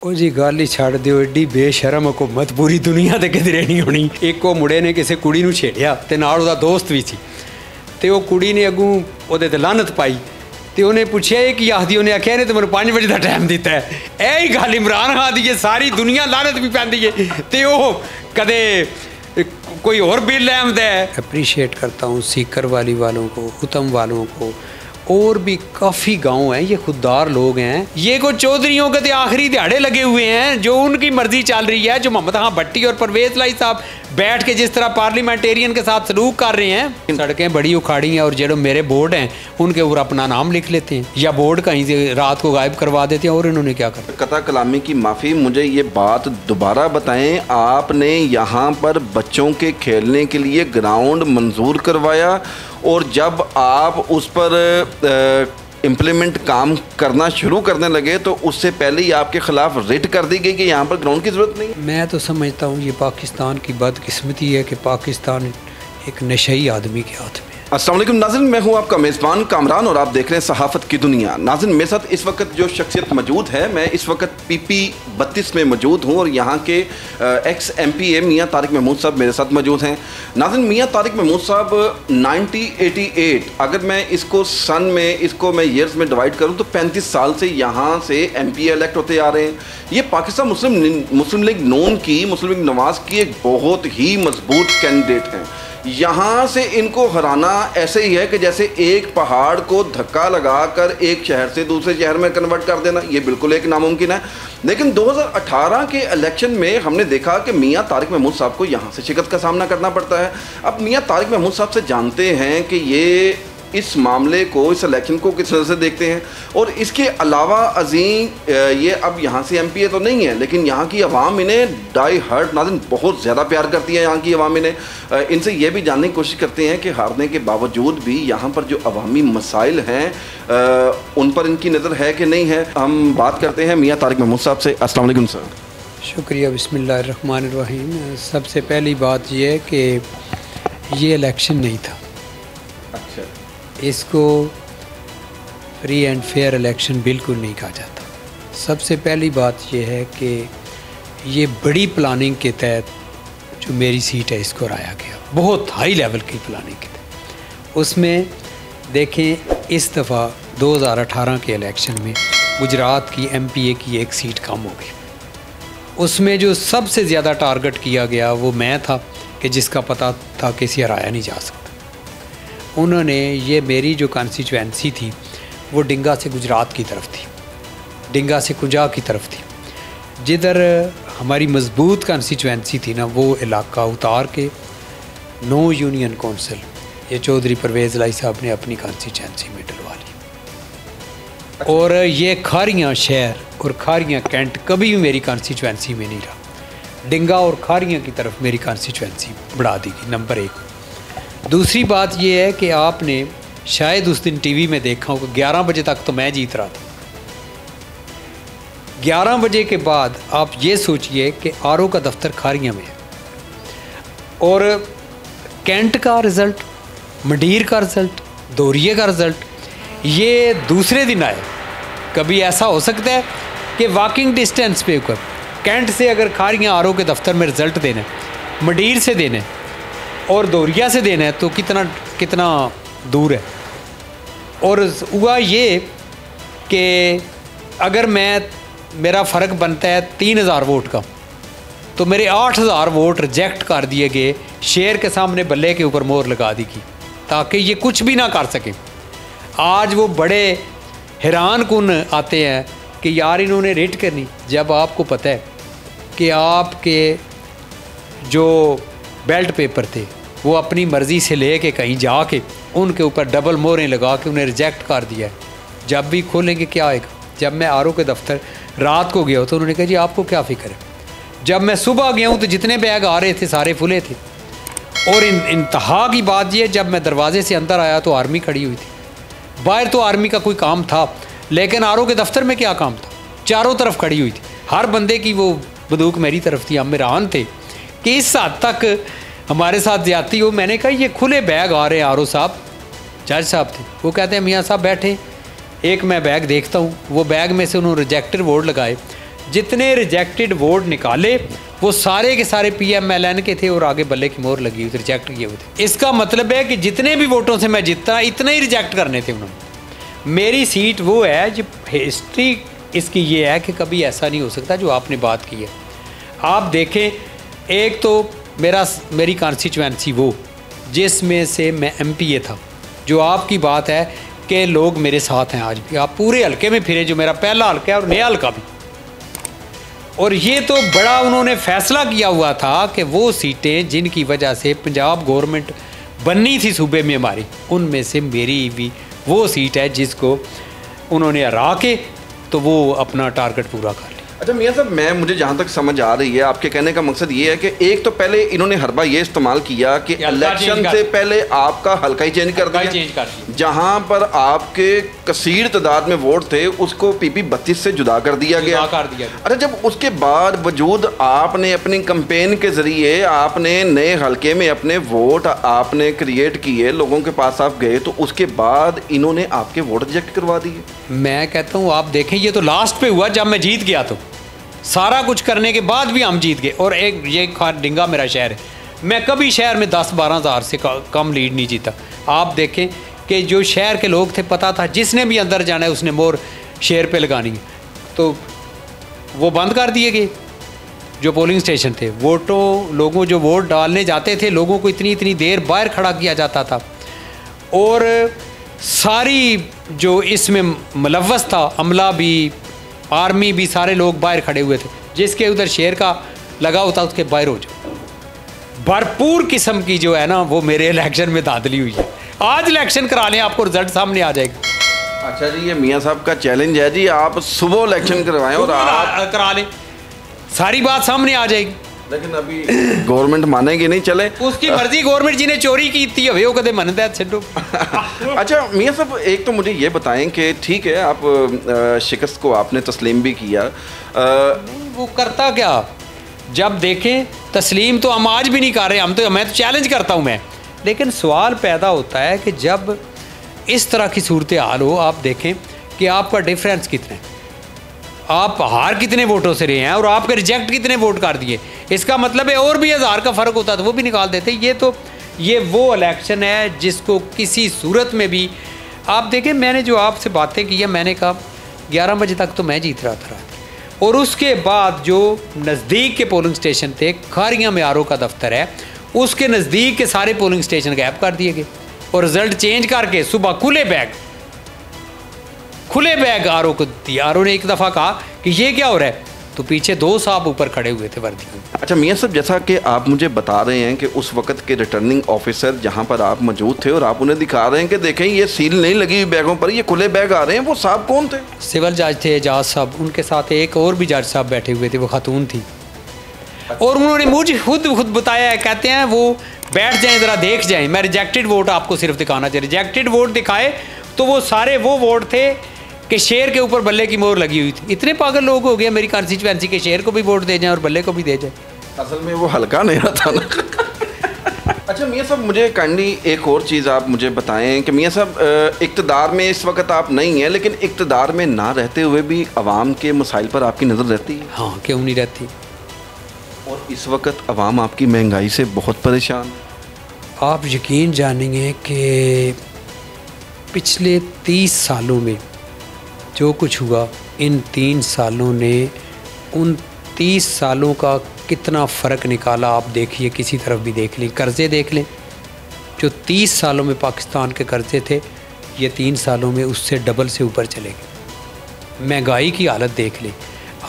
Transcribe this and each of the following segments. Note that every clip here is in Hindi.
ਉਹ ਜੀ ਗੱਲ ਹੀ ਛੱਡ ਦਿਓ, ਏਡੀ ਬੇਸ਼ਰਮ ਹਕੂਮਤ ਪੂਰੀ ਦੁਨੀਆ ਤੇ ਕਿਧਰੇ ਨਹੀਂ ਹੋਣੀ। ਇੱਕ ਉਹ ਮੁੰਡੇ ਨੇ ਕਿਸੇ ਕੁੜੀ ਨੂੰ ਛੇੜਿਆ ਤੇ ਨਾਲ ਉਹਦਾ ਦੋਸਤ ਵੀ ਸੀ, ਤੇ ਉਹ ਕੁੜੀ ਨੇ ਅੱਗੋਂ ਉਹਦੇ ਤੇ ਲਾਹਨਤ ਪਾਈ ਤੇ ਉਹਨੇ ਪੁੱਛਿਆ ਇਹ ਕੀ ਆਖਦੀ, ਉਹਨੇ ਆਖਿਆ ਇਹਨੇ ਤੇ ਮੈਨੂੰ 5 ਵਜੇ ਦਾ ਟਾਈਮ ਦਿੱਤਾ ਹੈ। ਇਹ ਹੀ ਗੱਲ ਇਮਰਾਨ ਖਾਨ ਦੀ ਹੈ, ਸਾਰੀ ਦੁਨੀਆ ਲਾਹਨਤ ਵੀ ਪੈਂਦੀ है ਤੇ ਉਹ कदे कोई और बिल आमदा है। अप्रिशिएट करता हूँ सीकर वालों को, हुतम वालों को, और भी काफ़ी गांव हैं, ये खुददार लोग हैं। ये कोई चौधरियों के आखिरी दिहाड़े लगे हुए हैं, जो उनकी मर्जी चल रही है, जो मोहम्मद खान भट्टी और परवेज लाई साहब बैठ के जिस तरह पार्लियामेंटेरियन के साथ सलूक कर रहे हैं। सड़कें बड़ी उखाड़ी हैं और जो मेरे बोर्ड हैं उनके ऊपर अपना नाम लिख लेते हैं या बोर्ड कहीं से रात को गायब करवा देते हैं। और इन्होंने क्या करा? कता कलामी की माफ़ी, मुझे ये बात दोबारा बताएं, आपने यहाँ पर बच्चों के खेलने के लिए ग्राउंड मंजूर करवाया और जब आप उस पर इम्प्लीमेंट काम करना शुरू करने लगे तो उससे पहले ही आपके ख़िलाफ़ रिट कर दी गई कि यहाँ पर ग्राउंड की ज़रूरत नहीं। मैं तो समझता हूँ ये पाकिस्तान की बदकिस्मती है कि पाकिस्तान एक नशई आदमी के हाथ में। अस्सलाम वालेकुम नाज़रीन, मैं हूं आपका मेज़बान कामरान और आप देख रहे हैं सहाफ़त की दुनिया। नाज़रीन, मेरे साथ इस वक्त जो शख्सियत मौजूद है, मैं इस वक्त PP 32 में मौजूद हूं और यहाँ के एक्स MPA मियाँ तारिक महमूद साहब मेरे साथ मौजूद हैं। नाज़रीन, मियाँ तारिक महमूद साहब 1988, अगर मैं इसको सन में, इसको मैं ईयर्स में डिवाइड करूँ तो 35 साल से यहाँ से MPA इलेक्ट होते आ रहे हैं। ये पाकिस्तान मुस्लिम लीग नून की, मुस्लिम लीग नवाज़ की एक बहुत ही मजबूत कैंडिडेट हैं। यहाँ से इनको हराना ऐसे ही है कि जैसे एक पहाड़ को धक्का लगाकर एक शहर से दूसरे शहर में कन्वर्ट कर देना, ये बिल्कुल एक नामुमकिन है। लेकिन 2018 के इलेक्शन में हमने देखा कि मियाँ तारिक महमूद साहब को यहाँ से शिकस्त का सामना करना पड़ता है। अब मियाँ तारिक महमूद साहब से जानते हैं कि ये इस मामले को, इस इलेक्शन को किस तरह से देखते हैं। और इसके अलावा अजीम ये अब यहाँ से MPA तो नहीं है, लेकिन यहाँ की आवाम इन्हें डाई हार्ट नाज़रीन बहुत ज़्यादा प्यार करती है। यहाँ की आवाम इन्हें, इनसे ये भी जानने की कोशिश करते हैं कि हारने के बावजूद भी यहाँ पर जो अवामी मसाइल हैं उन पर इनकी नज़र है कि नहीं है। हम बात करते हैं मियाँ तारिक महमूद साहब से। अस्सलाम वालेकुम सर। शुक्रिया। बिस्मिल्लाहिर्रहमानिर्रहीम। सबसे पहली बात यह है कि ये इलेक्शन नहीं था। अच्छा, इसको फ्री एंड फेयर इलेक्शन बिल्कुल नहीं कहा जाता। सबसे पहली बात यह है कि ये बड़ी प्लानिंग के तहत जो मेरी सीट है इसको हराया गया, बहुत हाई लेवल की प्लानिंग के तहत। उसमें देखें, इस दफ़ा 2018 के इलेक्शन में गुजरात की MPA की एक सीट कम हो गई। उसमें जो सबसे ज़्यादा टारगेट किया गया वो मैं था कि जिसका पता था कि इसे हराया नहीं जा सकता। उन्होंने ये, मेरी जो कॉन्स्टिट्यूएंसी थी वो डिंगा से गुजरात की तरफ थी, डिंगा से कुंजा की तरफ थी। जिधर हमारी मजबूत कॉन्स्टिट्यूएंसी थी ना, वो इलाका उतार के नो यूनियन कौंसिल ये चौधरी परवेज़ लाई साहब ने अपनी कॉन्स्टिट्यूएंसी में डलवा ली। और ये खारियाँ शहर और खारियाँ कैंट कभी भी मेरी कॉन्स्टिट्यूएंसी में नहीं रहा। डिंगा और खारियाँ की तरफ मेरी कॉन्स्टिट्यूएंसी बढ़ा दी गई, नंबर 1। दूसरी बात यह है कि आपने शायद उस दिन TV में देखा होगा, 11 बजे तक तो मैं जीत रहा था। 11 बजे के बाद आप ये सोचिए कि RO का दफ्तर खारियाँ में है और कैंट का रिज़ल्ट, मंडीर का रिज़ल्ट, दौरिये का रिज़ल्ट ये दूसरे दिन आए। कभी ऐसा हो सकता है कि वॉकिंग डिस्टेंस पे ऊपर कैंट से अगर खारियाँ RO के दफ्तर में रिज़ल्ट देना है, मंडीर से देना है और दौरिया से देना है तो कितना दूर है। और हुआ ये कि अगर मेरा फ़र्क बनता है 3000 वोट का, तो मेरे 8000 वोट रिजेक्ट कर दिए गए, शेर के सामने बल्ले के ऊपर मोहर लगा दी गई ताकि ये कुछ भी ना कर सकें। आज वो बड़े हैरान कुन आते हैं कि यार इन्होंने रिट करनी, जब आपको पता है कि आपके जो बेल्ट पेपर थे वो अपनी मर्ज़ी से ले के कहीं जाके उनके ऊपर डबल मोहरें लगा के उन्हें रिजेक्ट कर दिया है। जब भी खोलेंगे क्या आएगा? जब मैं RO के दफ्तर रात को गया तो उन्होंने कहा जी आपको क्या फ़िक्र है। जब मैं सुबह गया हूँ तो जितने बैग आ रहे थे सारे फुले थे। और इंतहा की बात यह, जब मैं दरवाजे से अंदर आया तो आर्मी खड़ी हुई थी। बाहर तो आर्मी का कोई काम था, लेकिन RO के दफ्तर में क्या काम था? चारों तरफ खड़ी हुई थी, हर बंदे की वो बंदूक मेरी तरफ थी। हम हैरान थे कि इस हद तक हमारे साथ ज्यादती हो। मैंने कहा ये खुले बैग आ रहे हैं। RO साहब, जज साहब थे, वो कहते हैं मियाँ साहब बैठे, एक मैं बैग देखता हूँ। वो बैग में से उन्होंने रिजेक्टर बोर्ड लगाए, जितने रिजेक्टेड वोट निकाले वो सारे के सारे PMLN के थे और आगे बल्ले की मोहर लगी हुई थी, रिजेक्ट किए हुए थे। इसका मतलब है कि जितने भी वोटों से मैं जीता इतने ही रिजेक्ट करने थे उन्होंने। मेरी सीट वो है जो हिस्ट्री इसकी ये है कि कभी ऐसा नहीं हो सकता जो आपने बात की है। आप देखें, एक तो मेरी कॉन्स्टिट्यूएंसी वो जिसमें से मैं MPA था, जो आपकी बात है कि लोग मेरे साथ हैं आज भी। आप पूरे हल्के में फिरे, जो मेरा पहला हल्का है और नया हल्का भी। और ये तो बड़ा उन्होंने फैसला किया हुआ था कि वो सीटें जिनकी वजह से पंजाब गवर्नमेंट बननी थी सूबे में हमारी, उनमें से मेरी भी वो सीट है जिसको उन्होंने हरा के तो वो अपना टारगेट पूरा कर लिया। अच्छा मियां साहब, मुझे जहाँ तक समझ आ रही है, आपके कहने का मकसद ये है कि एक तो पहले इन्होंने हरबा ये इस्तेमाल किया कि इलेक्शन से पहले आपका हल्का ही चेंज कर दिया, जहाँ पर आपके कसीर तादाद में वोट थे उसको PP 32 से जुदा कर दिया गया। अच्छा, जब उसके बाद वजूद आपने अपनी कंपेन के जरिए आपने नए हल्के में अपने वोट आपने क्रिएट किए, लोगों के पास आप गए, तो उसके बाद इन्होंने आपके वोट रिजेक्ट करवा दिए। मैं कहता हूँ आप देखें, ये तो लास्ट पे हुआ जब मैं जीत गया, तो सारा कुछ करने के बाद भी हम जीत गए। और एक ये डिंगा मेरा शहर है, मैं कभी शहर में 10-12 हज़ार से कम लीड नहीं जीता। आप देखें कि जो शहर के लोग थे, पता था जिसने भी अंदर जाना है उसने मोहर शेर पे लगानी है, तो वो बंद कर दिए गए जो पोलिंग स्टेशन थे। लोगों जो वोट डालने जाते थे, लोगों को इतनी देर बाहर खड़ा किया जाता था। और सारी जो इसमें मुलव्वस था, अमला भी, आर्मी भी, सारे लोग बाहर खड़े हुए थे। जिसके उधर शेर का लगा होता उसके बाहर हो जाओ। भरपूर किस्म की जो है ना वो मेरे इलेक्शन में धांधली हुई है। आज इलेक्शन करा लें, आपको रिजल्ट सामने आ जाएगा। अच्छा जी, ये मियां साहब का चैलेंज है जी, आप सुबह इलेक्शन करवाएं और आप करा लें, सारी बात सामने आ जाएगी। लेकिन अभी गवर्नमेंट मानेगी नहीं, चले उसकी मर्जी। गवर्नमेंट जिन्हें चोरी की थी वो कदे मनता है छो। अच्छा मियां साहब, एक तो मुझे ये बताएं कि ठीक है आप शिकस्त को आपने तस्लीम भी किया, नहीं वो करता क्या, जब देखें तस्लीम तो हम आज भी नहीं कर रहे, मैं तो चैलेंज करता हूँ मैं। लेकिन सवाल पैदा होता है कि जब इस तरह की सूरत हाल हो, आप देखें कि आपका डिफरेंस कितना है, आप हार कितने वोटों से रहे हैं और आपके रिजेक्ट कितने वोट कर दिए। इसका मतलब है और भी 1000 का फ़र्क होता तो वो भी निकाल देते। ये वो इलेक्शन है जिसको किसी सूरत में भी आप देखें। मैंने जो आपसे बातें की है, मैंने कहा 11 बजे तक तो मैं जीत रहा था रात, और उसके बाद जो नज़दीक के पोलिंग स्टेशन थे, खारियाँ में RO का दफ्तर है, उसके नज़दीक के सारे पोलिंग स्टेशन गैप कर दिए गए और रिज़ल्ट चेंज करके सुबह खुले बैग RO को दिया। RO ने एक दफ़ा कहा कि ये क्या हो रहा है, तो पीछे 2 साहब ऊपर खड़े हुए थे वर्दी में। अच्छा मियां साहब, जैसा कि आप मुझे बता रहे हैं कि उस वक्त के रिटर्निंग ऑफिसर जहां पर आप मौजूद थे और आप उन्हें दिखा रहे हैं कि देखें ये सील नहीं लगी हुई बैगों पर, ये खुले बैग आ रहे हैं, वो साहब कौन थे? सिविल जज थे एजाज साहब, उनके साथ एक और भी जज साहब बैठे हुए थे, वो खातून थी। और उन्होंने मुझे खुद बताया है, कहते हैं वो बैठ जाएं ज़रा देख जाएं, मैं रिजेक्टेड वोट आपको सिर्फ दिखाना चाहिए। रिजेक्टेड वोट दिखाए तो वो सारे वो वोट थे कि शेर के ऊपर बल्ले की मोहर लगी हुई थी। इतने पागल लोग हो गए मेरी कॉन्स्टिट्यूएंसी के, शेर को भी वोट दे जाएं और बल्ले को भी दे जाएं। असल में वो हल्का नहीं था ना। अच्छा मियां साहब, मुझे काइंडली एक और चीज़ आप मुझे बताएं कि मियां साहब इक़्तिदार में इस वक्त आप नहीं हैं, लेकिन इक़्तिदार में ना रहते हुए भी अवाम के मसाइल पर आपकी नज़र रहती है? हाँ, क्यों नहीं रहती। और इस वक्त अवाम आपकी महंगाई से बहुत परेशान। आप यकीन जानेंगे कि पिछले 30 सालों में जो कुछ हुआ, इन 3 सालों ने उन 30 सालों का कितना फ़र्क निकाला। आप देखिए, किसी तरफ भी देख लें, कर्ज़े देख लें, जो 30 सालों में पाकिस्तान के कर्ज़े थे, ये 3 सालों में उससे डबल से ऊपर चले गए। महंगाई की हालत देख लें।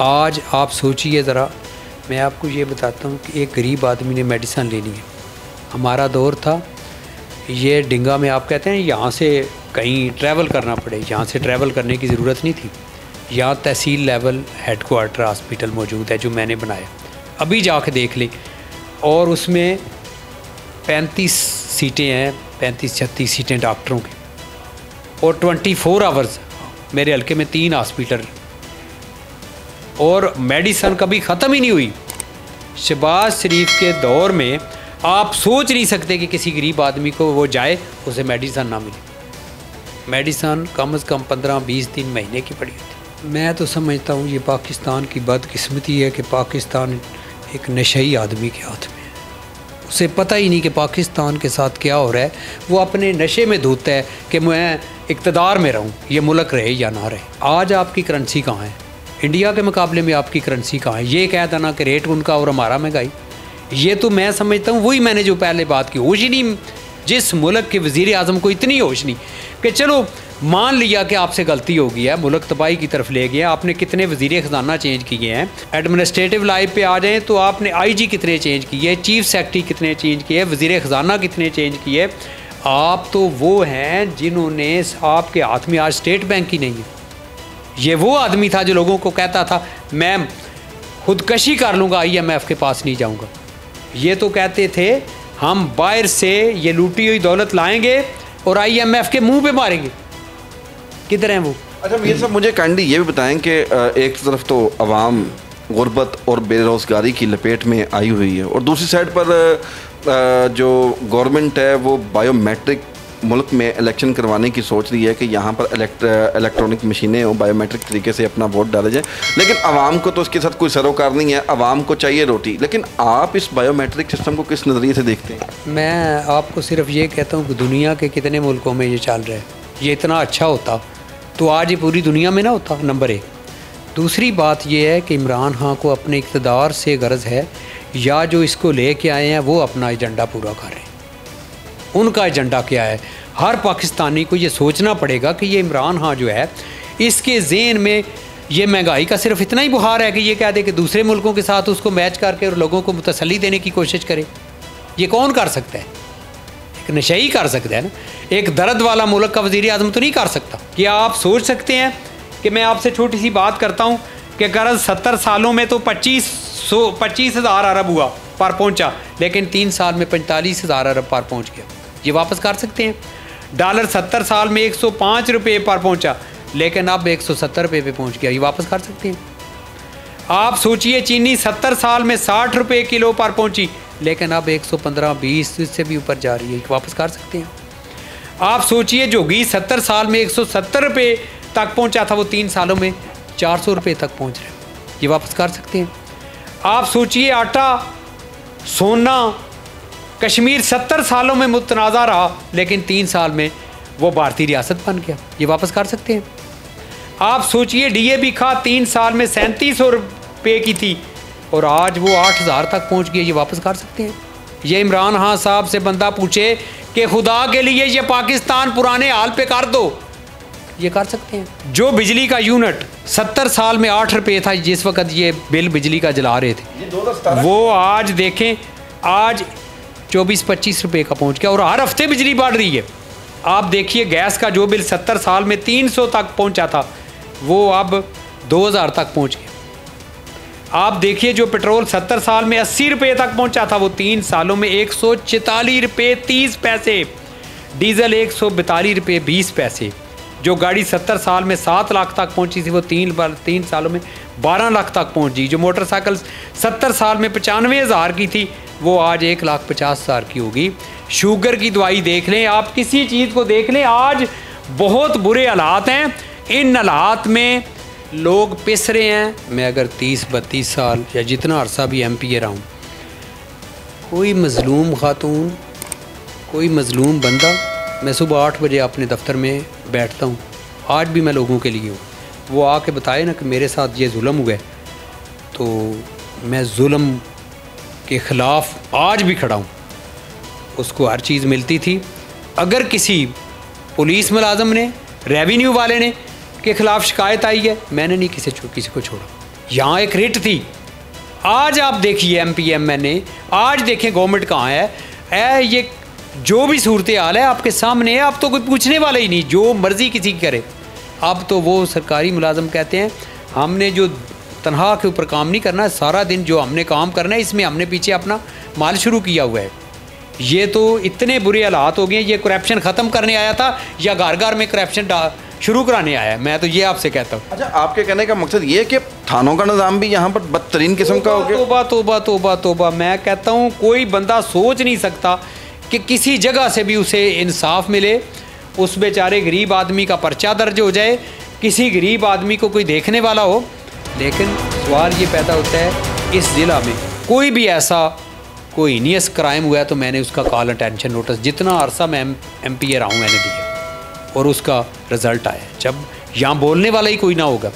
आज आप सोचिए ज़रा, मैं आपको ये बताता हूँ कि एक गरीब आदमी ने मेडिसिन लेनी है। हमारा दौर था, ये डिंगा में आप कहते हैं यहाँ से कहीं ट्रैवल करना पड़े, यहाँ से ट्रैवल करने की ज़रूरत नहीं थी। यहाँ तहसील लेवल हेडक्वार्टर हॉस्पिटल मौजूद है जो मैंने बनाया, अभी जाके देख लें। और उसमें 35 सीटें हैं, 35-36 सीटें डॉक्टरों की, और 24 आवर्स मेरे हल्के में 3 हॉस्पिटल, और मेडिसन कभी ख़त्म ही नहीं हुई। शहबाज शरीफ के दौर में आप सोच नहीं सकते कि किसी गरीब आदमी को वो जाए उसे मेडिसन ना मिले। मेडिसन कम से कम 15-20 दिन महीने की पड़ी होती, मैं तो समझता हूँ ये पाकिस्तान की बदकिस्मती है कि पाकिस्तान एक नशई आदमी के हाथ में है। उसे पता ही नहीं कि पाकिस्तान के साथ क्या हो रहा है। वो अपने नशे में धोता है कि मैं इक़्तिदार में रहूँ, ये मुल्क रहे या ना रहे। आज आपकी करेंसी कहाँ है? इंडिया के मुकाबले में आपकी करेंसी कहाँ है? ये कह देना कि रेट उनका और हमारा महंगाई, ये तो मैं समझता हूँ वही मैंने जो पहले बात की, होश ही नहीं। जिस मुल्क के वज़ीर आज़म को इतनी होश नहीं कि चलो मान लिया कि आपसे गलती हो गई है, मुल्क तबाही की तरफ ले गया, आपने कितने वज़ीर ख़जाना चेंज किए हैं, एडमिनिस्ट्रेटिव लाइफ पे आ जाएँ तो आपने IG कितने चेंज किए, चीफ सेक्रेटरी कितने चेंज किए, वज़ीर ख़जाना कितने चेंज किए। आप तो वो हैं जिन्होंने, आपके हाथ में आज स्टेट बैंक ही नहीं है। ये वो आदमी था जो लोगों को कहता था मैं खुदकशी कर लूँगा, IMF के पास नहीं जाऊँगा। ये तो कहते थे हम बाहर से ये लूटी हुई दौलत लाएंगे और IMF के मुंह पे मारेंगे। किधर हैं वो? अच्छा मीर साहब, मुझे काइंडली ये भी बताएं कि एक तरफ तो अवाम गुर्बत और बेरोज़गारी की लपेट में आई हुई है और दूसरी साइड पर जो गवर्नमेंट है वो बायोमेट्रिक मुल्क में इलेक्शन करवाने की सोच रही है कि यहाँ पर इलेक्ट्रॉनिक मशीनें हो, बायोमेट्रिक तरीके से अपना वोट डाला जाए। लेकिन आवाम को तो इसके साथ कोई सरोकार नहीं है, आवाम को चाहिए रोटी। लेकिन आप इस बायोमेट्रिक सिस्टम को किस नज़रिए से देखते हैं? मैं आपको सिर्फ ये कहता हूँ कि दुनिया के कितने मुल्कों में ये चल रहा है। ये इतना अच्छा होता तो आज ये पूरी दुनिया में ना होता, नंबर 1। दूसरी बात यह है कि इमरान खान को अपने इक़्तिदार से गर्ज़ है या जो इसको ले कर आए हैं वो अपना एजेंडा पूरा कर रहे हैं। उनका एजेंडा क्या है? हर पाकिस्तानी को ये सोचना पड़ेगा कि ये इमरान खान जो है इसके ज़हन में ये महंगाई का सिर्फ इतना ही बुहार है कि ये कह दे कि दूसरे मुल्कों के साथ उसको मैच करके और लोगों को मुतसल्ली देने की कोशिश करे। ये कौन कर सकता है? एक नशई कर सकता है ना। एक दर्द वाला मुल्क का वज़ीर आज़म तो नहीं कर सकता। क्या आप सोच सकते हैं कि मैं आपसे छोटी सी बात करता हूँ कि कर्ज़ 70 सालों में तो 25,000 अरब हुआ पर पहुँचा, लेकिन 3 साल में 45,000 अरब पर पहुँच गया। ये वापस कर सकते हैं। डॉलर 70 साल में 105 रुपये पर पहुंचा, लेकिन अब 170 रुपये पे पहुंच गया। ये वापस कर सकते हैं। आप सोचिए चीनी 70 साल में 60 रुपये किलो पर पहुंची, लेकिन अब 115-120 से भी ऊपर जा रही है। वापस कर सकते हैं। आप सोचिए जो घी 70 साल में 170 रुपये तक पहुंचा था, वो 3 सालों में 400 रुपये तक पहुंच रहा है। ये वापस कर सकते हैं। आप सोचिए आटा, सोना, कश्मीर 70 सालों में मुतनाज़ा रहा, लेकिन 3 साल में वो भारतीय रियासत बन गया। ये वापस कर सकते हैं। आप सोचिए DAP खाद 3 साल में 3700 रुपये की थी और आज वो 8000 तक पहुंच गई। ये वापस कर सकते हैं। ये इमरान खान साहब से बंदा पूछे कि खुदा के लिए ये पाकिस्तान पुराने हाल पे कर दो, ये कर सकते हैं। जो बिजली का यूनिट 70 साल में 8 रुपये था, जिस वक्त ये बिल बिजली का जला रहे थे, वो आज देखें आज 24-25 रुपये का पहुंच गया और हर हफ्ते बिजली बढ़ रही है। आप देखिए गैस का जो बिल 70 साल में 300 तक पहुंचा था, वो अब 2000 तक पहुंच गया। आप देखिए जो पेट्रोल 70 साल में 80 रुपये तक पहुंचा था, वो 3 सालों में 144 रुपये 30 पैसे, डीजल 142 रुपये 20 पैसे। जो गाड़ी 70 साल में 7 लाख तक पहुंची थी, वो 3 सालों में 12 लाख तक पहुंची। जो मोटरसाइकिल 70 साल में 95,000 की थी, वो आज 1,50,000 की होगी। शुगर की दवाई देख लें, आप किसी चीज़ को देख लें, आज बहुत बुरे हालात हैं। इन हालात में लोग पिस रहे हैं। मैं अगर 30-32 साल या जितना अरसा भी MP रहा हूँ, कोई मज़लूम खातून, कोई मज़लूम बंदा, मैं सुबह 8 बजे अपने दफ्तर में बैठता हूँ, आज भी मैं लोगों के लिए हूँ, वो आके बताए ना कि मेरे साथ ये जुल्म हुआ है, तो मैं जुल्म के ख़िलाफ़ आज भी खड़ा हूँ। उसको हर चीज़ मिलती थी। अगर किसी पुलिस मुलाजम ने, रेवेन्यू वाले ने के ख़िलाफ़ शिकायत आई है, मैंने नहीं किसी को छोड़ा। यहाँ एक रिट थी। आज आप देखिए MPMN, आज देखें गवर्नमेंट कहाँ है। ये जो भी सूरत हाल है आपके सामने है। अब तो कोई पूछने वाला ही नहीं, जो मर्ज़ी किसी की करे। अब तो वो सरकारी मुलाजम कहते हैं हमने जो तनख्वाह के ऊपर काम नहीं करना, सारा दिन जो हमने काम करना है, इसमें हमने पीछे अपना माल शुरू किया हुआ है। ये तो इतने बुरे हालात हो गए। ये करप्शन ख़त्म करने आया था या घर घर में करप्शन शुरू कराने आया है? मैं तो ये आपसे कहता हूँ। अच्छा, आपके कहने का मकसद ये है कि थानों का निज़ाम भी यहाँ पर बदतरीन किस्म का हो गया। तोबा तोबा तोबा तोबा। मैं कहता हूँ कोई बंदा सोच नहीं सकता कि किसी जगह से भी उसे इंसाफ मिले, उस बेचारे गरीब आदमी का पर्चा दर्ज हो जाए, किसी गरीब आदमी को कोई देखने वाला हो। लेकिन सवाल ये पैदा होता है इस ज़िला में कोई भी ऐसा कोई हीनियस क्राइम हुआ है तो मैंने उसका कॉल अटेंशन नोटिस जितना अरसा मैं MPA रहा हूँ मैंने दिया और उसका रिज़ल्ट आया। जब यहाँ बोलने वाला ही कोई ना होगा,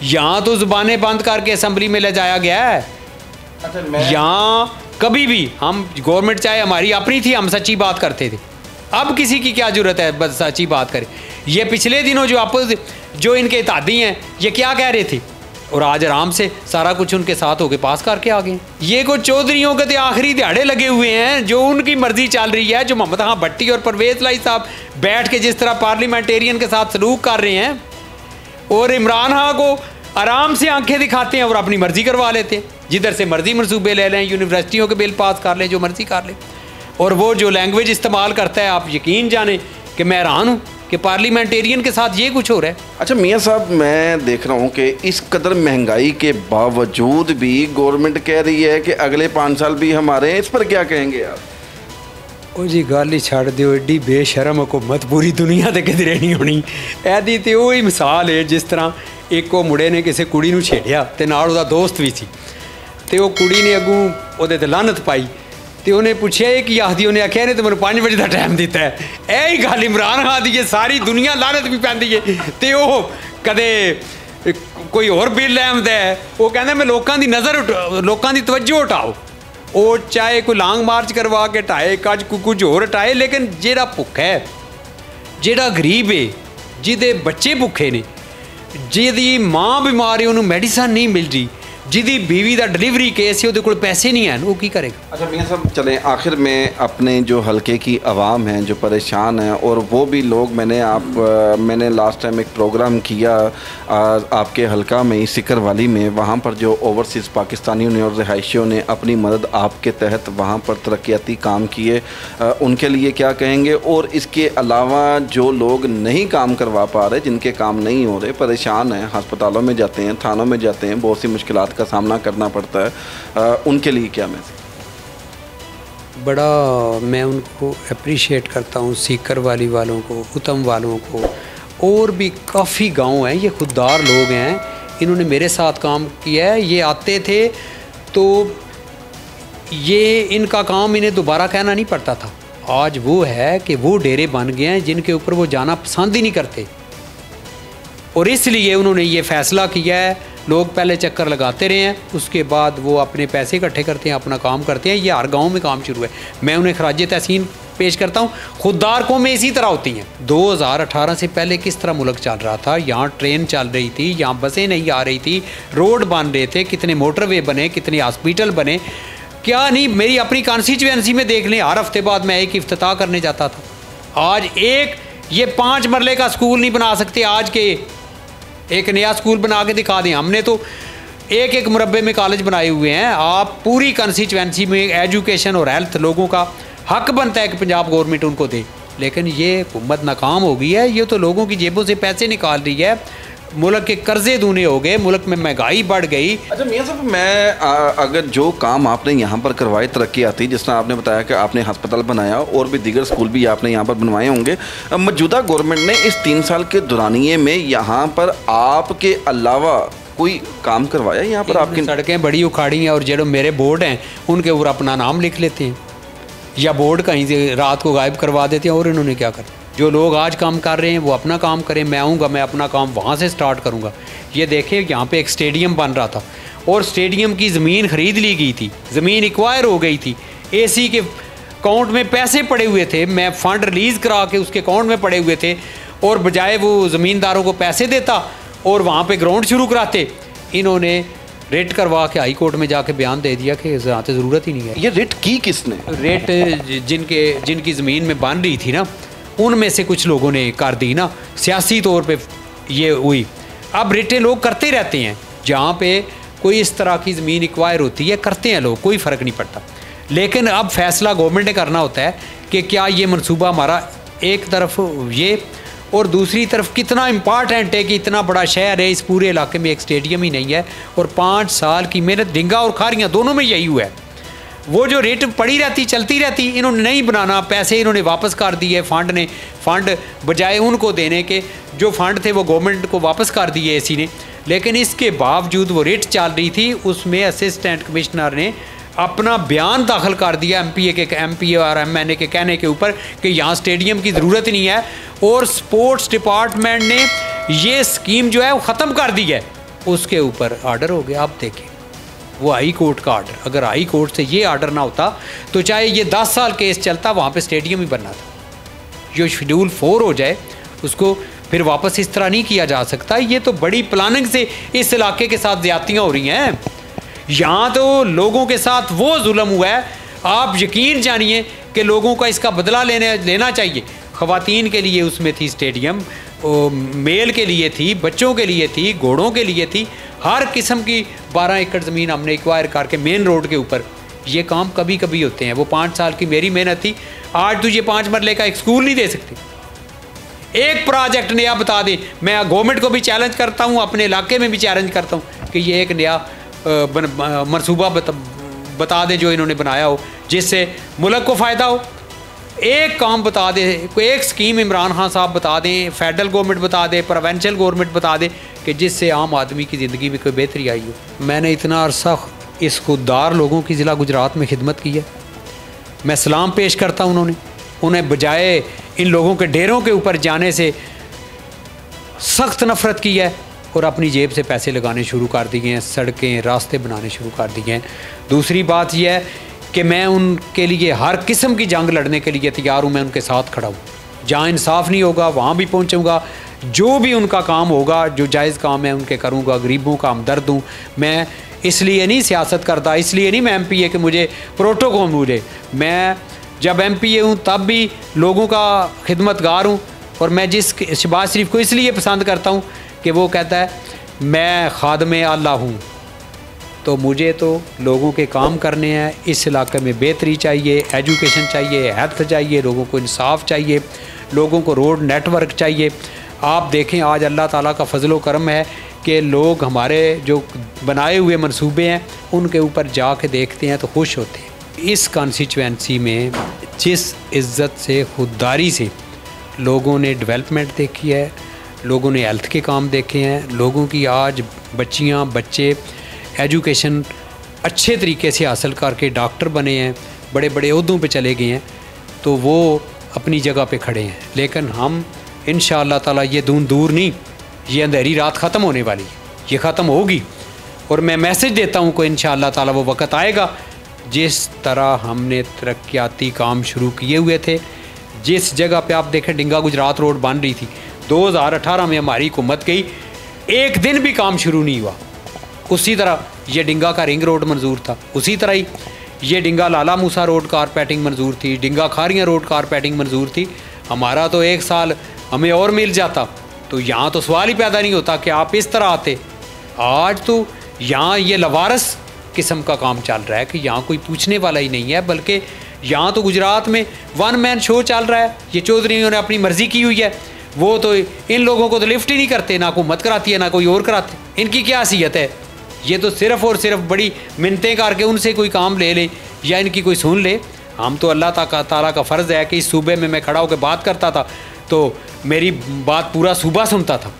यहाँ तो ज़ुबानें बंद करके असम्बली में ले जाया गया है। यहाँ कभी भी हम गवर्नमेंट चाहे हमारी अपनी थी, हम सच्ची बात करते थे। अब किसी की क्या ज़रूरत है बस सच्ची बात करें। ये पिछले दिनों जो इनके इत्तेहादी हैं ये क्या कह रहे थे और आज आराम से सारा कुछ उनके साथ होके पास करके आ गए। ये कुछ चौधरियों के तो आखिरी दिहाड़े लगे हुए हैं, जो उनकी मर्जी चल रही है, जो मोहम्मद खां भट्टी और परवेज़ लाई साहब बैठ के जिस तरह पार्लियामेंटेरियन के साथ सलूक कर रहे हैं और इमरान खां को आराम से आंखें दिखाते हैं और अपनी मर्जी करवा लेते हैं। जिधर से मर्जी मनसूबे ले लें, यूनिवर्सिटियों के बिल पास कर लें, जो मर्जी कर लें। और वो जो लैंग्वेज इस्तेमाल करता है आप यकीन जाने कि मैं हैरान हूँ कि पार्लियामेंटेरियन के साथ ये कुछ हो रहा है। अच्छा मियाँ साहब, मैं देख रहा हूँ कि इस कदर महंगाई के बावजूद भी गवर्नमेंट कह रही है कि अगले 5 साल भी हमारे हैं। इस पर क्या कहेंगे आप? ओ जी गल ही छड़ दिओ, एडी बेशरम हुकूमत पूरी दुनिया ते किधरे नहीं होनी। ऐदी ते ओही मिसाल है जिस तरह एक वो मुड़े ने किसी कुड़ी नूं छेड़िया ते नाल उहदा दोस्त भी सी ते वो कुड़ी ने अगू उहदे ते लानत पाई ते उन्हें पूछा कि आखदी, उन्हें आख्या ने तो मैं 5 बजे का टाइम दिता है। यही गल इमरान खान दी है, सारी दुनिया लानत भी पैंदी है ते वो कदे कोई होर बिल लै आंदा है। वो कहंदा मैं लोगों की नज़र लोगों की तवज्जो हटाओ। वो चाहे कोई लांग मार्च करवा के हटाए कुछ होर हटाए, लेकिन जेड़ा भुक्खा है, जेड़ा गरीब है, जिहदे बच्चे भुक्खे ने, जिहदी माँ बीमार है उन्होंने मेडिसन नहीं मिल रही, जिहदी बीवी का डिलीवरी केस है उहदे कोल पैसे नहीं हैं, वो की करेगा? अच्छा मियाँ साहब चलें, आखिर में अपने जो हलके की आवाम हैं जो परेशान हैं और वो भी लोग, मैंने लास्ट टाइम एक प्रोग्राम किया आपके हलका में ही सिकर वाली में, वहाँ पर जो ओवरसीज़ पाकिस्तानियों ने और रिहायशियों ने अपनी मदद आपके तहत वहाँ पर तरक्याती काम किए, उनके लिए क्या कहेंगे? और इसके अलावा जो लोग नहीं काम करवा पा रहे, जिनके काम नहीं हो रहे, परेशान हैं, अस्पतालों में जाते हैं, थानों में जाते हैं, बहुत सी मुश्किलात का सामना करना पड़ता है, उनके लिए क्या मैसेज? बड़ा मैं उनको अप्रिशिएट करता हूँ, सीकर वाली वालों को, उत्तम वालों को, और भी काफ़ी गांव हैं, ये खुददार लोग हैं, इन्होंने मेरे साथ काम किया है। ये आते थे तो ये इनका काम इन्हें दोबारा कहना नहीं पड़ता था। आज वो है कि वो डेरे बन गए हैं जिनके ऊपर वो जाना पसंद ही नहीं करते, और इसलिए उन्होंने ये फ़ैसला किया है। लोग पहले चक्कर लगाते रहे हैं, उसके बाद वो अपने पैसे इकट्ठे करते हैं, अपना काम करते हैं। ये हर गांव में काम शुरू है। मैं उन्हें खराज तहसीन पेश करता हूँ। खुददार कौमें इसी तरह होती हैं। 2018 से पहले किस तरह मुल्क चल रहा था? यहाँ ट्रेन चल रही थी, यहाँ बसें नहीं आ रही थी, रोड बन रहे थे, कितने मोटरवे बने, कितने हॉस्पिटल बने, क्या नहीं। मेरी अपनी कॉन्स्टिट्यूएंसी में देख लें, हर हफ्ते बाद मैं एक इफ्तिताह करने जाता था। आज ये 5 मरले का स्कूल नहीं बना सकते। आज के एक नया स्कूल बना के दिखा दें। हमने तो एक मुरब्बे में कॉलेज बनाए हुए हैं। आप पूरी कॉन्स्टिट्यूएंसी में एजुकेशन और हेल्थ लोगों का हक बनता है कि पंजाब गवर्नमेंट उनको दे, लेकिन ये हुकूमत नाकाम हो गई है। ये तो लोगों की जेबों से पैसे निकाल रही है, मुल्क के कर्जे दूने हो गए, मुल्क में महंगाई बढ़ गई। अच्छा मियाँ साहब, मैं अगर जो काम आपने यहाँ पर करवाए तरक्की आती, जिस तरह आपने बताया कि आपने अस्पताल बनाया और भी दीगर स्कूल भी आपने यहाँ पर बनवाए होंगे, मौजूदा गवर्नमेंट ने इस 3 साल के दौरानिए में यहाँ पर आपके अलावा कोई काम करवाया? यहाँ पर आपकी सड़कें बड़ी उखाड़ी हैं और जो मेरे बोर्ड हैं उनके ऊपर अपना नाम लिख लेते हैं, या बोर्ड कहीं से रात को गायब करवा देते हैं। और इन्होंने क्या कर, जो लोग आज काम कर रहे हैं वो अपना काम करें। मैं आऊँगा, मैं अपना काम वहाँ से स्टार्ट करूँगा। ये देखें, यहाँ पे एक स्टेडियम बन रहा था और स्टेडियम की ज़मीन ख़रीद ली गई थी, ज़मीन एक्वायर हो गई थी, एसी के अकाउंट में पैसे पड़े हुए थे, मैं फ़ंड रिलीज़ करा के उसके अकाउंट में पड़े हुए थे, और बजाय वो ज़मींदारों को पैसे देता और वहाँ पर ग्राउंड शुरू कराते, इन्होंने रेट करवा के हाई कोर्ट में जाके बयान दे दिया कि यहाँ से ज़रूरत ही नहीं है। ये रेट की किसने? रेट जिनकी ज़मीन में बन रही थी ना, उनमें से कुछ लोगों ने कर दी ना, सियासी तौर पे ये हुई। अब रेटें लोग करते रहते हैं, जहाँ पे कोई इस तरह की ज़मीन एक्वायर होती है करते हैं लोग, कोई फ़र्क नहीं पड़ता। लेकिन अब फैसला गवर्नमेंट ने करना होता है कि क्या ये मनसूबा हमारा एक तरफ ये, और दूसरी तरफ कितना इम्पॉर्टेंट है कि इतना बड़ा शहर है, इस पूरे इलाके में एक स्टेडियम ही नहीं है, और 5 साल की मेहनत, ढिंगा और खारियाँ दोनों में यही हुआ है। वो जो रेट पड़ी रहती चलती रहती, इन्होंने नहीं बनाना, पैसे इन्होंने वापस कर दिए, फंड बजाय उनको देने के जो फंड थे वो गवर्नमेंट को वापस कर दिए एसी ने। लेकिन इसके बावजूद वो रेट चल रही थी, उसमें असिस्टेंट कमिश्नर ने अपना बयान दाखिल कर दिया एमपीए और एमएनए के कहने के ऊपर कि यहाँ स्टेडियम की ज़रूरत नहीं है, और स्पोर्ट्स डिपार्टमेंट ने ये स्कीम जो है वो ख़त्म कर दी है। उसके ऊपर आर्डर हो गया। आप देखें, वो हाई कोर्ट का आर्डर, अगर हाई कोर्ट से ये आर्डर ना होता तो चाहे ये 10 साल केस चलता, वहाँ पे स्टेडियम ही बनना था। जो शेड्यूल 4 हो जाए उसको फिर वापस इस तरह नहीं किया जा सकता। ये तो बड़ी प्लानिंग से इस इलाके के साथ ज़्यादतियाँ हो रही हैं। यहाँ तो लोगों के साथ वो जुल्म हुआ है, आप यकीन जानिए कि लोगों का इसका बदला लेना चाहिए। ख़वातीन के लिए उसमें थी स्टेडियम, मेल के लिए थी, बच्चों के लिए थी, घोड़ों के लिए थी, हर किस्म की 12 एकड़ ज़मीन हमने एक्वायर करके मेन रोड के ऊपर। ये काम कभी कभी होते हैं। वो 5 साल की मेरी मेहनत थी। आज तुझे 5 मरले का एक स्कूल नहीं दे सकती। एक प्रोजेक्ट नया बता दे, मैं गवर्नमेंट को भी चैलेंज करता हूँ, अपने इलाके में भी चैलेंज करता हूँ कि ये एक नया मनसूबा बता दे जो इन्होंने बनाया हो, जिससे मुल्क को फ़ायदा हो। एक काम बता दे, कोई एक स्कीम इमरान खान साहब बता दें, फेडरल गवर्नमेंट बता दे, प्रोविंशियल गवर्नमेंट बता दे कि जिससे आम आदमी की ज़िंदगी में कोई बेहतरी आई हो। मैंने इतना अरसा इस खुददार लोगों की ज़िला गुजरात में खिदमत की है। मैं सलाम पेश करता हूँ उन्हें बजाय इन लोगों के डेरों के ऊपर जाने से सख्त नफ़रत की है और अपनी जेब से पैसे लगाने शुरू कर दिए हैं, सड़कें रास्ते बनाने शुरू कर दिए हैं। दूसरी बात यह है कि मैं उनके लिए हर किस्म की जंग लड़ने के लिए तैयार हूँ। मैं उनके साथ खड़ा हूँ। जहाँ इंसाफ नहीं होगा वहाँ भी पहुँचूँगा। जो भी उनका काम होगा, जो जायज़ काम है उनके करूँगा। गरीबों का हमदर्द हूँ मैं। इसलिए नहीं सियासत करता, इसलिए नहीं मैं एमपीए कि मुझे प्रोटोकॉल मुझे, मैं जब एमपीए हूँ तब भी लोगों का खिदमतगार हूँ। और मैं जिस शहबाज शरीफ को इसलिए पसंद करता हूँ कि वो कहता है मैं खादमे अल्लाह हूँ, तो मुझे तो लोगों के काम करने हैं। इस इलाके में बेहतरी चाहिए, एजुकेशन चाहिए, हेल्थ चाहिए, लोगों को इंसाफ चाहिए, लोगों को रोड नेटवर्क चाहिए। आप देखें आज अल्लाह ताला का फजल व करम है कि लोग हमारे जो बनाए हुए मंसूबे हैं उनके ऊपर जाके देखते हैं तो खुश होते हैं। इस कॉन्स्टिट्यूएंसी में जिस इज़्ज़त से, खुददारी से लोगों ने डेवलपमेंट देखी है, लोगों ने हेल्थ के काम देखे हैं, लोगों की आज बच्चियाँ बच्चे एजुकेशन अच्छे तरीके से हासिल करके डॉक्टर बने हैं, बड़े बड़े ओहदों पे चले गए हैं, तो वो अपनी जगह पे खड़े हैं। लेकिन हम इंशाअल्लाह ताला ये दूर नहीं, ये अंधेरी रात ख़त्म होने वाली है, ये ख़त्म होगी। और मैं मैसेज देता हूँ कि इंशाअल्लाह ताला वो वक़्त आएगा जिस तरह हमने तरक्याती काम शुरू किए हुए थे। जिस जगह पे आप देखें डिंगा गुजरात रोड बन रही थी, 2018 में हमारी हुकूमत गई, एक दिन भी काम शुरू नहीं हुआ। उसी तरह ये डिंगा का रिंग रोड मंजूर था, उसी तरह ही ये डिंगा लाला मूसा रोड कारपेटिंग मंजूर थी, डिंगा खारियाँ रोड कारपेटिंग मंजूर थी। हमारा तो एक साल हमें और मिल जाता तो यहाँ तो सवाल ही पैदा नहीं होता कि आप इस तरह आते। आज तो यहाँ ये लवारस किस्म का काम चल रहा है कि यहाँ कोई पूछने वाला ही नहीं है, बल्कि यहाँ तो गुजरात में 1 मैन शो चल रहा है। ये चौधरीयों ने अपनी मर्ज़ी की हुई है, वो तो इन लोगों को तो लिफ्ट ही नहीं करते, ना हुकूमत कराती है ना कोई और कराते। इनकी क्या हैसियत है? ये तो सिर्फ़ और सिर्फ बड़ी मिन्नतें करके उनसे कोई काम ले ले या इनकी कोई सुन ले। हम तो अल्लाह ताला का फ़र्ज़ है कि इस सूबे में मैं खड़ा होकर बात करता था तो मेरी बात पूरा सूबा सुनता था।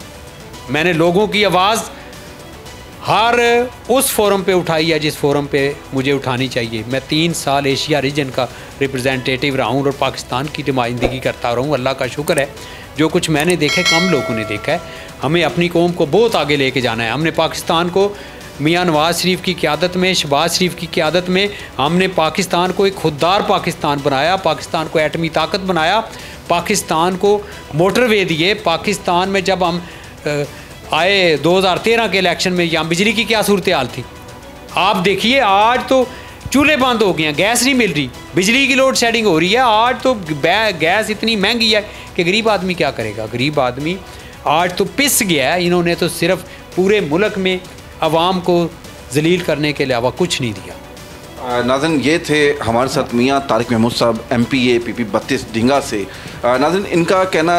मैंने लोगों की आवाज़ हर उस फोरम पे उठाई है जिस फोरम पे मुझे उठानी चाहिए। मैं 3 साल एशिया रीजन का रिप्रेजेंटेटिव रहा हूँ और पाकिस्तान की नुमाइंदगी करता रहा हूँ। अल्लाह का शुक्र है जो कुछ मैंने देखा कम लोगों ने देखा है। हमें अपनी कौम को बहुत आगे लेके जाना है। हमने पाकिस्तान को मियाँ नवाज़ शरीफ की क़यादत में, शहबाज शरीफ की क़यादत में हमने पाकिस्तान को एक खुददार पाकिस्तान बनाया, पाकिस्तान को एटमी ताकत बनाया, पाकिस्तान को मोटरवे दिए। पाकिस्तान में जब हम आए 2013 के इलेक्शन में, यहाँ बिजली की क्या सूरत हाल थी आप देखिए। आज तो चूल्हे बंद हो गए हैं, गैस नहीं मिल रही, बिजली की लोड शेडिंग हो रही है। आज तो गैस इतनी महंगी है कि गरीब आदमी क्या करेगा। गरीब आदमी आज तो पिस गया है। इन्होंने तो सिर्फ पूरे मुल्क में अवाम को जलील करने के अलावा कुछ नहीं दिया। नाज़रीन, ये थे हमारे साथ मियाँ तारिक महमूद साहब, MPA PP 32 डिंगा से। नाज़रीन, इनका कहना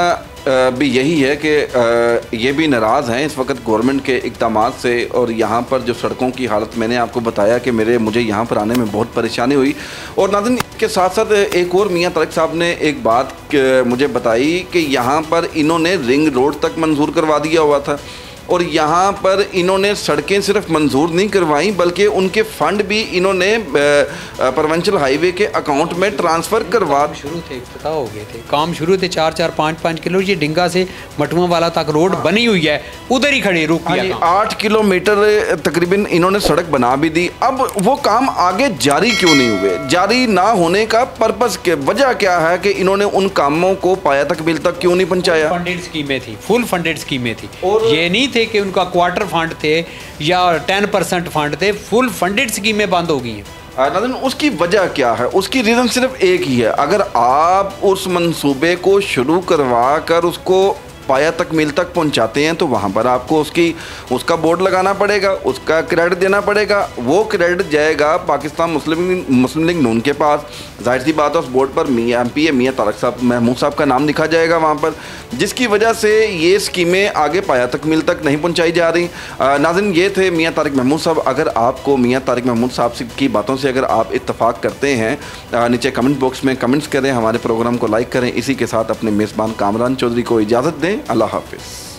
भी यही है कि ये भी नाराज़ हैं इस वक्त गवर्नमेंट के इक़दामात से। और यहाँ पर जो सड़कों की हालत, मैंने आपको बताया कि मुझे यहाँ पर आने में बहुत परेशानी हुई। और नाज़रीन, के साथ साथ एक और मियाँ तारिक साहब ने एक बात मुझे बताई कि यहाँ पर इन्होंने रिंग रोड तक मंजूर करवा दिया हुआ था, और यहाँ पर इन्होंने सड़कें सिर्फ मंजूर नहीं करवाई बल्कि उनके फंड भी इन्होंने प्रोविंशियल हाईवे के अकाउंट में ट्रांसफ़र करवा शुरू थे, पता हो गए थे काम शुरू थे 4-4, 5-5 किलो। ये डिंगा से मटुआ वाला तक रोड बनी हुई है, उधर ही खड़े रुक गया। 8 किलोमीटर तकरीबन इन्होंने सड़क बना भी दी। अब वो काम आगे जारी क्यों नहीं हुए? जारी ना होने का पर्पस के वजह क्या है कि इन्होंने उन कामों को पाया तक बिल तक क्यों नहीं पहुँचाया? फंडेड स्कीमें थी, फुल फंडेड स्कीमें थी, और ये नहीं थे कि उनका क्वार्टर फंड थे या 10% फंड थे, फुल फंडेड स्कीमें बंद हो गई हैं। नाज़रीन, उसकी वजह क्या है? उसकी रीज़न सिर्फ एक ही है। अगर आप उस मंसूबे को शुरू करवा कर उसको पाया तक मिल तक पहुंचाते हैं तो वहाँ पर आपको उसका बोर्ड लगाना पड़ेगा, उसका क्रेडिट देना पड़ेगा। वो क्रेडिट जाएगा पाकिस्तान मुस्लिम लीग नून के पास। जाहिर सी बात है, उस बोर्ड पर MPA मियाँ तारिक साहब, महमूद साहब का नाम लिखा जाएगा वहाँ पर, जिसकी वजह से ये स्कीमें आगे पाया तक मिल तक नहीं पहुँचाई जा रही। नाज़रीन, ये थे मियाँ तारिक महमूद साहब। अगर आपको मियाँ तारिक महमूद साहब की बातों से अगर आप इत्तफाक करते हैं, नीचे कमेंट बॉक्स में कमेंट्स करें, हमारे प्रोग्राम को लाइक करें। इसी के साथ अपने मेज़बान कामरान चौधरी को इजाज़त दें। अल्लाह हाफ़िज़।